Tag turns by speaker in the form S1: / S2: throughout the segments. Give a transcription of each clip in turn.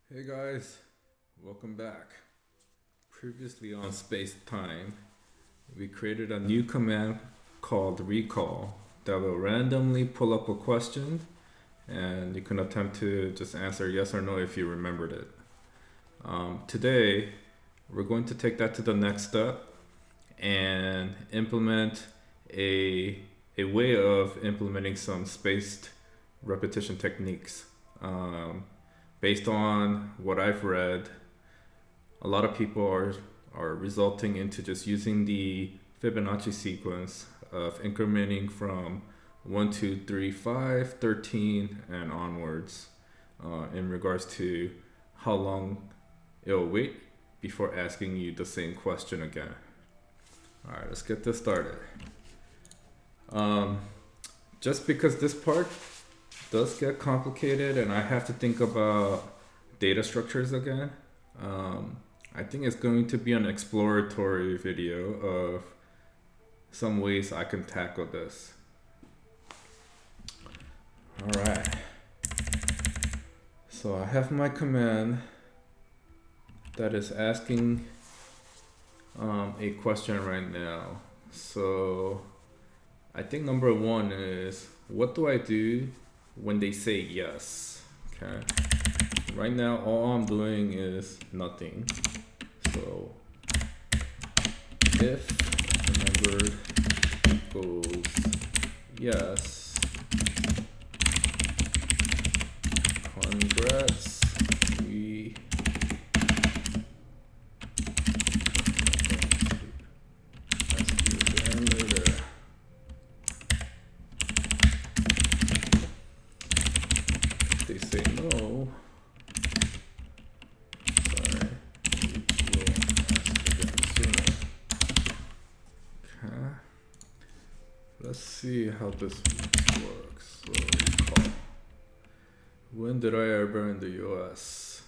S1: Hey guys, welcome back. Previously on SpacedTime, we created a new command called recall that will randomly pull up a question and you can attempt to just answer yes or no if you remembered it. Today, we're going to take that to the next step and implement a way of implementing some spaced repetition techniques. Based on what I've read, a lot of people are resulting into just using the Fibonacci sequence of incrementing from 1, 2, 3, 5, 13, and onwards in regards to how long it'll wait before asking you the same question again. All right, let's get this started. Just because this part does get complicated and I have to think about data structures again, I think it's going to be an exploratory video of some ways I can tackle this. All right. So I have my command that is asking a question right now. So I think number one is, what do I do when they say yes? Okay. Right now, all I'm doing is nothing. So if the number goes yes, congrats, we ask you again later. If they say no, sorry, we will ask again sooner. Okay. Let's see how this works. So recall. When did I ever in the US?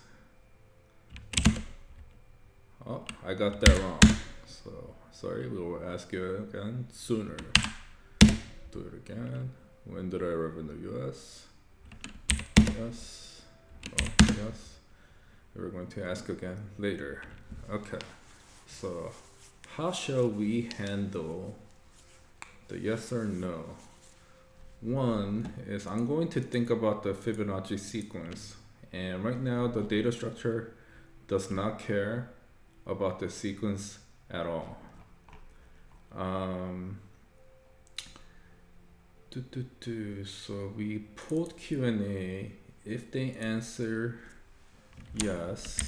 S1: Oh, I got that wrong. So sorry, we will ask you again sooner. Do it again. When did I arrive in the US? Yes. Oh, yes. We're going to ask again later. Okay. So how shall we handle the yes or no? One is I'm going to think about the Fibonacci sequence. And right now the data structure does not care about the sequence at all. So we pulled Q&A. If they answer yes,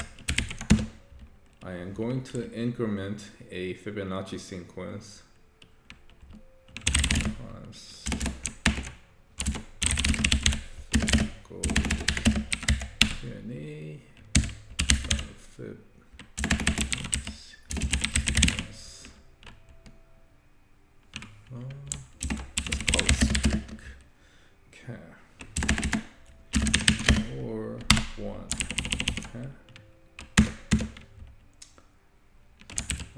S1: I am going to increment a Fibonacci sequence. Q&A, Fib. Let's call it streak. Okay. Or 1. Okay.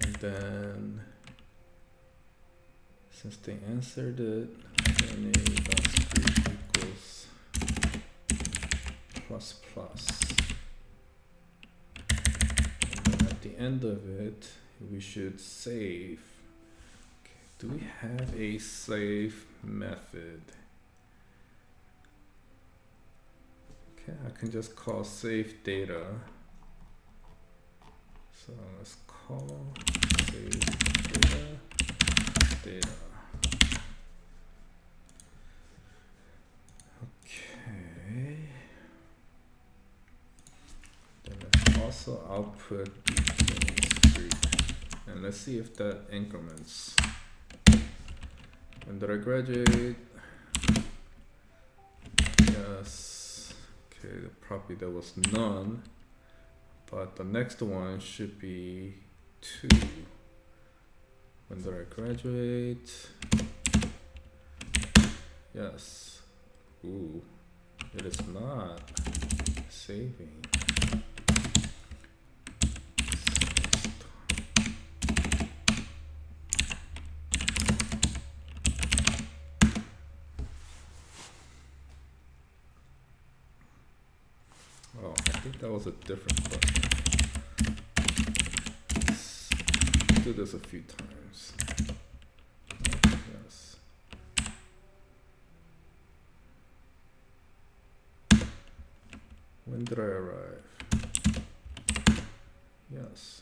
S1: And then, since they answered it, Q&A.streak equals plus plus. And then at the end of it, we should save. Do we have a save method? Okay, I can just call save data. So let's call save data. Okay. Then let's also output the streak. And let's see if that increments. When did I graduate? Yes. Okay, probably there was none. But the next one should be 2. When did I graduate? Yes. Ooh, it is not saving. Oh, think that was a different question. Let's do this a few times. Yes. When did I arrive? Yes.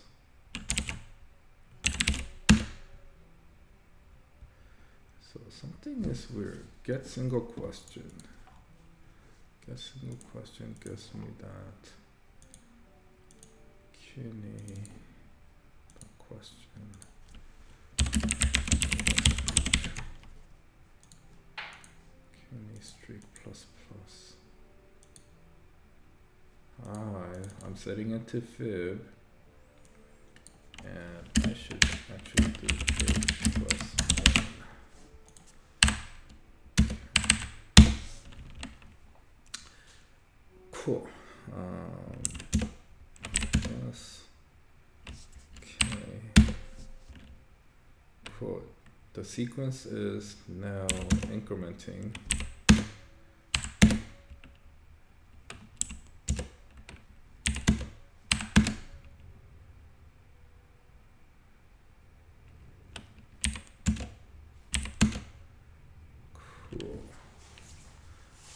S1: So something is weird. Get single question. Get single question gives me that Q&A question. Q&A streak plus plus. I'm setting it to fib, and I should actually do fib plus 1. Cool. Yes. Okay. Cool. The sequence is now incrementing.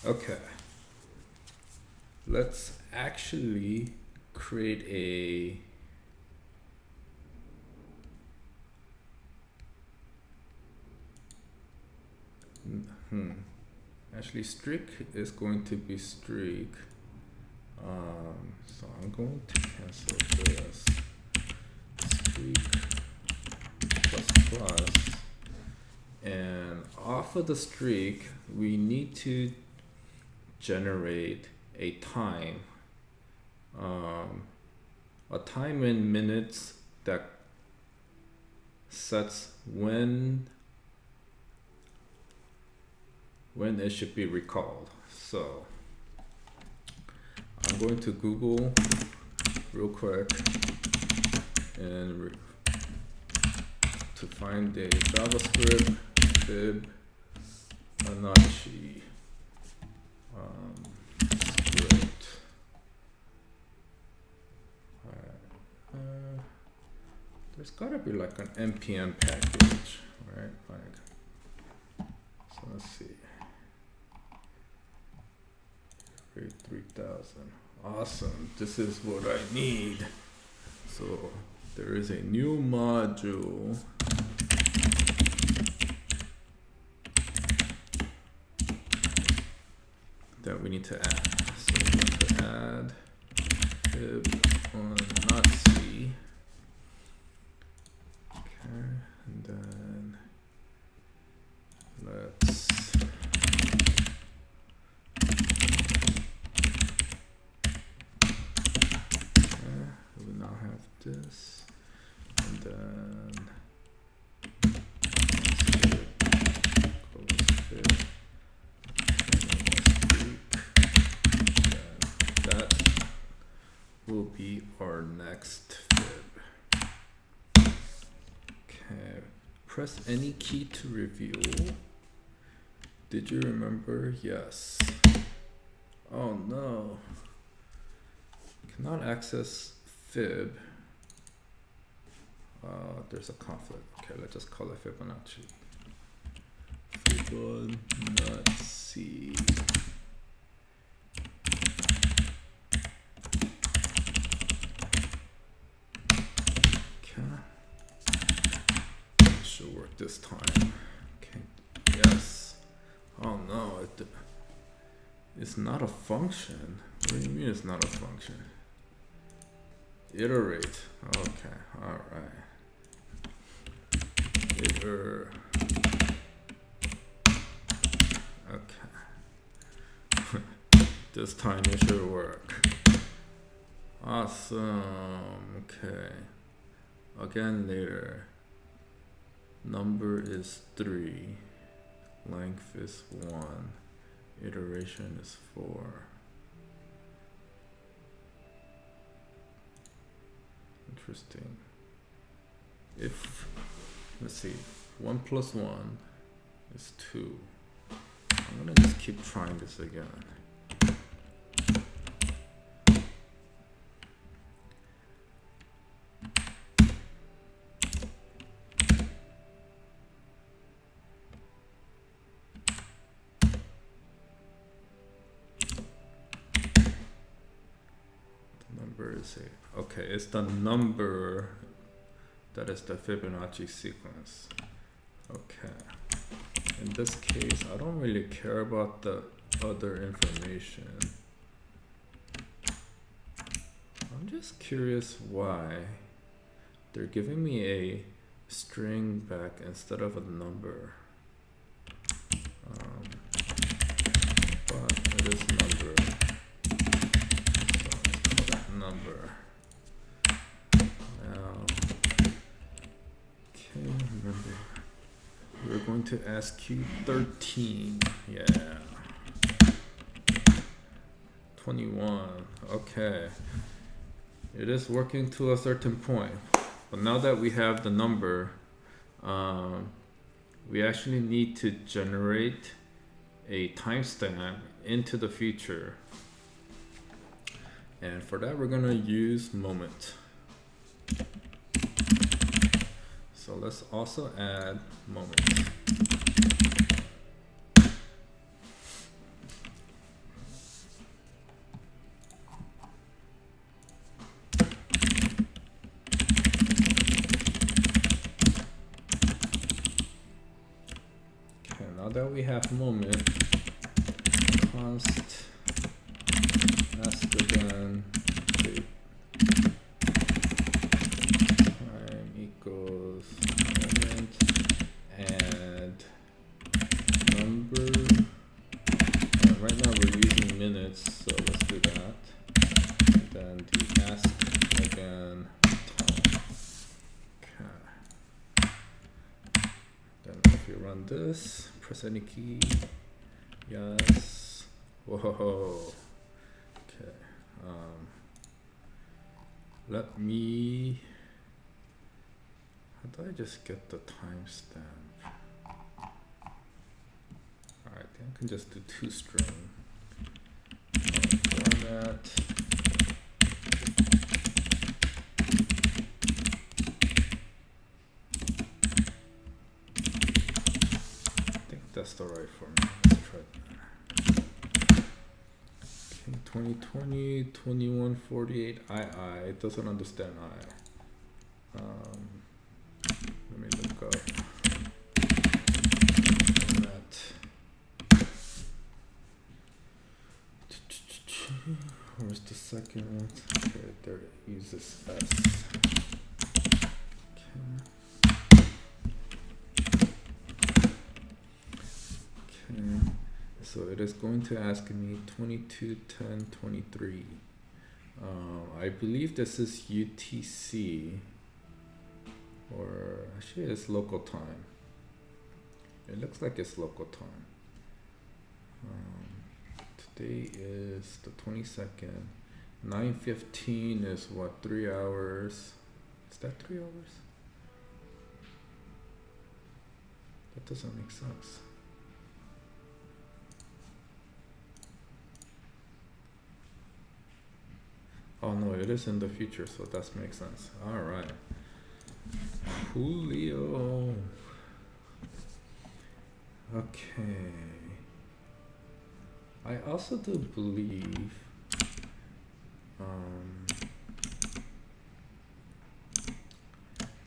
S1: Okay, let's actually create a actually streak is going to be streak. So I'm going to cancel this streak plus plus, and off of the streak we need to generate a time, a time in minutes that sets when it should be recalled. So I'm going to Google real quick and to find a JavaScript Fibonacci script. There's gotta be like an npm package, right? Like, so let's see. 3000. Awesome. This is what I need. So there is a new module that we need to add. So we need to add Fibonacci. Okay, and then let's we now have this, and then will be our next fib. Okay, press any key to review. Did you remember? Yes. Oh no. Cannot access fib. There's a conflict. Okay, let's just call it Fibonacci. Fibonacci. Should work this time. Okay. Yes. Oh no, it's not a function. What do you mean it's not a function? Iterate. Okay. All right. Iter. Okay. This time it should work. Awesome. Okay. Again later. Number is 3. Length is 1. Iteration is 4. Interesting. If, let's see, 1 plus 1 is 2. I'm gonna just keep trying this again. it say? Okay, it's the number that is the Fibonacci sequence. Okay. In this case, I don't really care about the other information. I'm just curious why they're giving me a string back instead of a number. But it is number. So let's call that number. Now, okay, remember, we're going to ask you 13. Yeah. 21. Okay. It is working to a certain point. But now that we have the number, we actually need to generate a timestamp into the future. And for that, we're gonna use moment. So let's also add moment. Okay, now that we have moment, const ask again time equals moment and number. Right now we're using minutes, so let's do that. And then the ask again time. Okay. Then if you run this, press any key. Yes. Whoa. Okay. Let me. How do I just get the timestamp? Alright, I can just do toString. Format. I think that's the right format. Let's try that. Okay, 2020, 2148 II. It doesn't understand I. Let me look up that. Where's the second one? Okay, there it uses S. Okay. So it is going to ask me 22:10:23. I believe this is UTC. Or actually it's local time. It looks like it's local time. Today is the 22nd. 9:15 is what, 3 hours? Is that 3 hours? That doesn't make sense. Oh no, it is in the future, so that makes sense. All right. Julio. Okay. I also do believe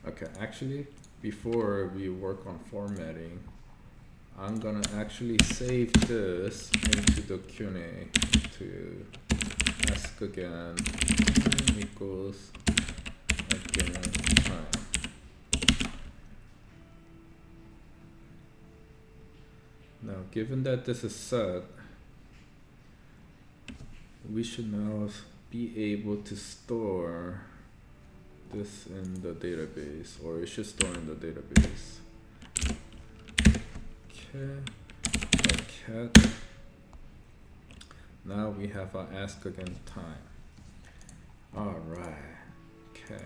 S1: okay, actually before we work on formatting, I'm gonna actually save this into the Q&A to ask again equals again time. Now, given that this is set, we should now be able to store this in the database, or it should store in the database. Okay, cat. Now we have our ask again time. All right, okay.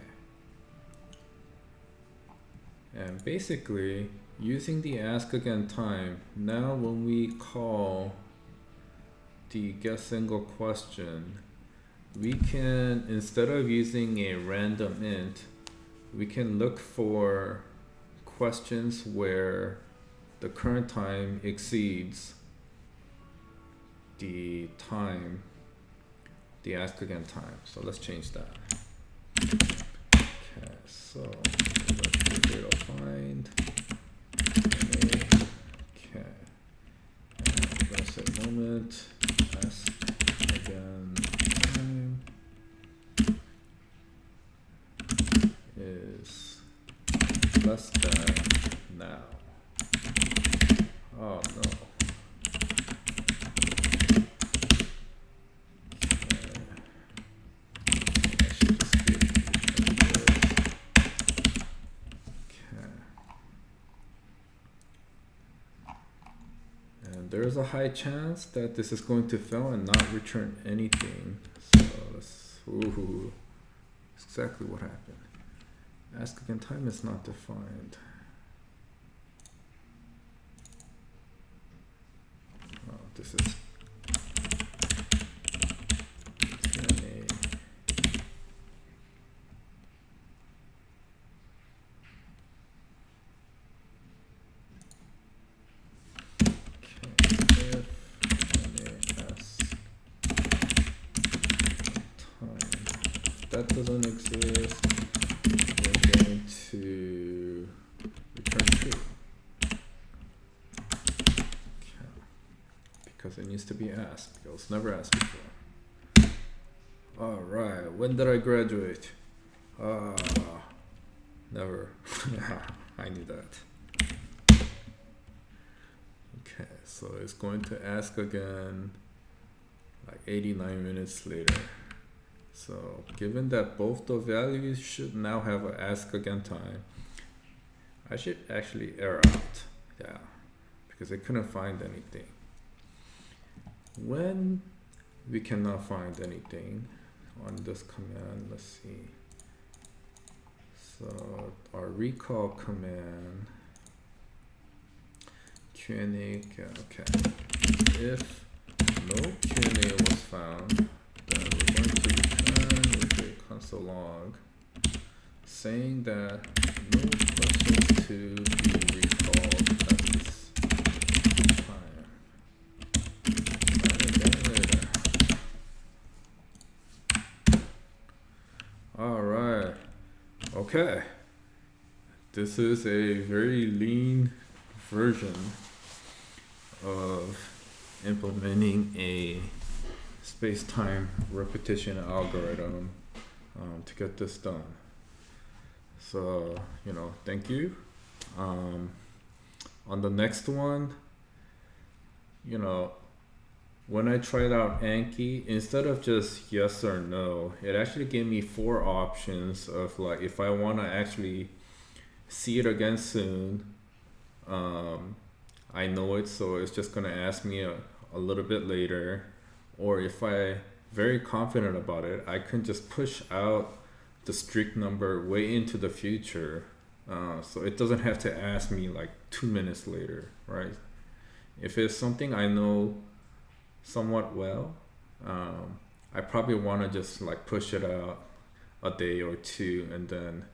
S1: And basically, using the ask again time, now when we call the get single question, we can, instead of using a random int, we can look for questions where the current time exceeds the time the ask again time. So let's change that. Okay, so let's do find. Okay, and I'm gonna say moment ask again time is less than now. Oh no. There's a high chance that this is going to fail and not return anything. So that's exactly what happened. Ask again time is not defined. Oh, this is Q&A. That doesn't exist, we're going to return true. Okay. Because it needs to be asked, because it's never asked before. Alright, when did I graduate? Never. I knew that. Okay, so it's going to ask again like 89 minutes later. So given that both the values should now have an ask again time, I should actually error out, yeah, because I couldn't find anything. When we cannot find anything on this command, let's see. So our recall command, Q&A, okay. If no Q&A was found, then we're going to return with a console log saying that no questions to be recalled at this time. Alright, okay. This is a very lean version of implementing a space-time repetition algorithm to get this done. So, thank you. On the next one, when I tried out Anki, instead of just yes or no, it actually gave me 4 options of like if I want to actually see it again soon. I know it, so it's just gonna ask me a little bit later, or if I very confident about it, I can just push out the strict number way into the future, so it doesn't have to ask me like 2 minutes later, right? If it's something I know somewhat well, I probably want to just like push it out a day or 2 and then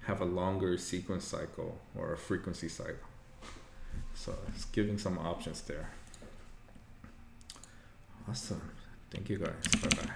S1: have a longer sequence cycle or a frequency cycle. So it's giving some options there. Awesome. Thank you guys. Bye bye.